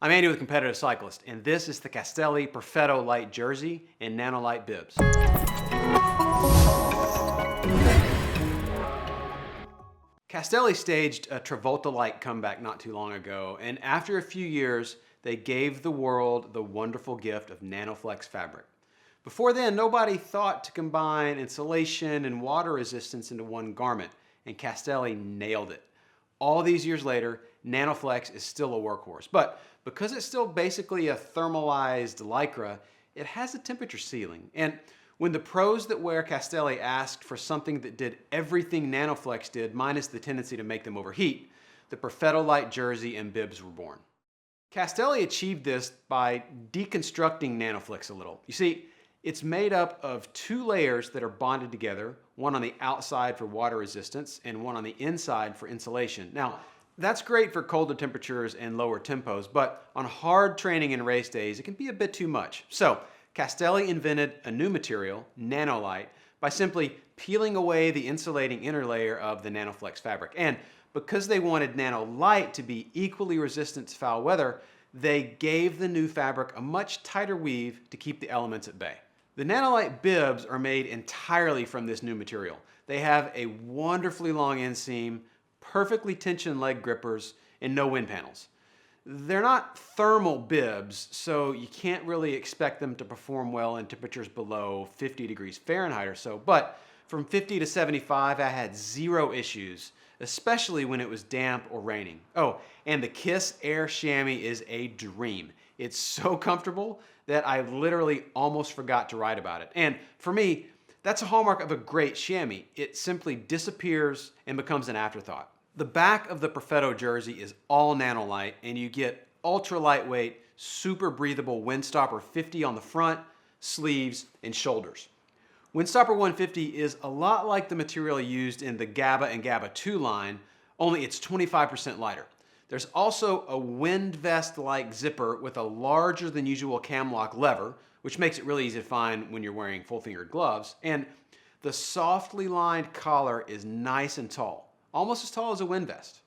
I'm Andy with Competitive Cyclist, and this is the Castelli Perfetto Light Jersey and Nano Light Bibs. Castelli staged a Travolta-like comeback not too long ago, and after a few years, they gave the world the wonderful gift of Nanoflex fabric. Before then, nobody thought to combine insulation and water resistance into one garment, and Castelli nailed it. All these years later, Nanoflex is still a workhorse, but because it's still basically a thermalized lycra, it has a temperature ceiling. And when the pros that wear Castelli asked for something that did everything Nanoflex did, minus the tendency to make them overheat, the Perfetto Light Jersey and Bibs were born. Castelli achieved this by deconstructing Nanoflex a little. You see, it's made up of two layers that are bonded together, one on the outside for water resistance and one on the inside for insulation. Now, that's great for colder temperatures and lower tempos, but on hard training and race days, it can be a bit too much. So, Castelli invented a new material, Nano Light, by simply peeling away the insulating inner layer of the Nanoflex fabric. And because they wanted Nano Light to be equally resistant to foul weather, they gave the new fabric a much tighter weave to keep the elements at bay. The Nano Light bibs are made entirely from this new material. They have a wonderfully long inseam, perfectly tensioned leg grippers, and no wind panels. They're not thermal bibs, so you can't really expect them to perform well in temperatures below 50 degrees Fahrenheit or so, but from 50 to 75, I had zero issues, especially when it was damp or raining. Oh, and the Kiss Air chamois is a dream. It's so comfortable that I literally almost forgot to write about it. And for me, that's a hallmark of a great chamois. It simply disappears and becomes an afterthought. The back of the Perfetto Jersey is all Nano Light, and you get ultra lightweight, super breathable Windstopper 50 on the front, sleeves, and shoulders. Windstopper 150 is a lot like the material used in the GABA and GABA 2 line, only it's 25% lighter. There's also a wind vest-like zipper with a larger than usual cam lock lever, which makes it really easy to find when you're wearing full-fingered gloves. And the softly lined collar is nice and tall, almost as tall as a wind vest.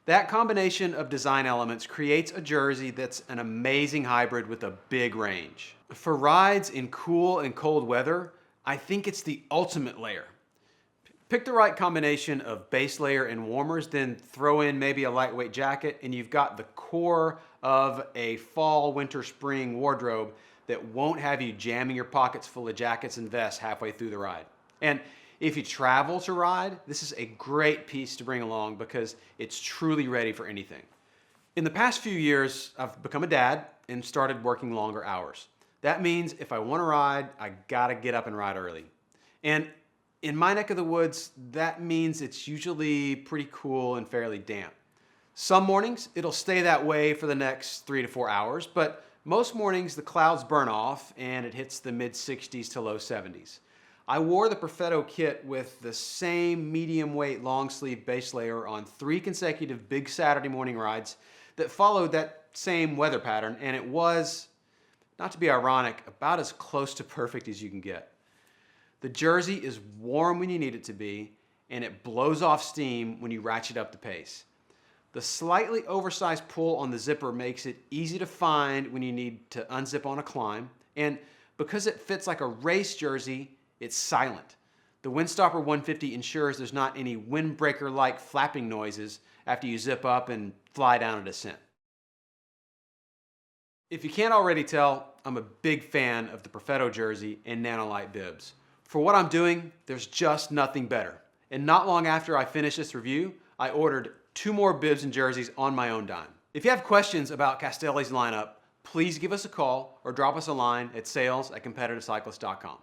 That combination of design elements creates a jersey that's an amazing hybrid with a big range. For rides in cool and cold weather, I think it's the ultimate layer. Pick the right combination of base layer and warmers, then throw in maybe a lightweight jacket, and you've got the core of a fall, winter, spring wardrobe that won't have you jamming your pockets full of jackets and vests halfway through the ride. And if you travel to ride, this is a great piece to bring along because it's truly ready for anything. In the past few years, I've become a dad and started working longer hours. That means if I want to ride, I gotta get up and ride early. And in my neck of the woods, that means it's usually pretty cool and fairly damp. Some mornings, it'll stay that way for the next 3 to 4 hours, but most mornings the clouds burn off and it hits the mid-60s to low 70s. I wore the Perfetto kit with the same medium weight long sleeve base layer on 3 consecutive big Saturday morning rides that followed that same weather pattern, and it was, not to be ironic, about as close to perfect as you can get. The jersey is warm when you need it to be, and it blows off steam when you ratchet up the pace. The slightly oversized pull on the zipper makes it easy to find when you need to unzip on a climb, and because it fits like a race jersey, it's silent. The Windstopper 150 ensures there's not any windbreaker-like flapping noises after you zip up and fly down a descent. If you can't already tell, I'm a big fan of the Perfetto Jersey and Nano Light bibs. For what I'm doing, there's just nothing better. And not long after I finished this review, I ordered 2 more bibs and jerseys on my own dime. If you have questions about Castelli's lineup, please give us a call or drop us a line at sales@competitivecyclist.com.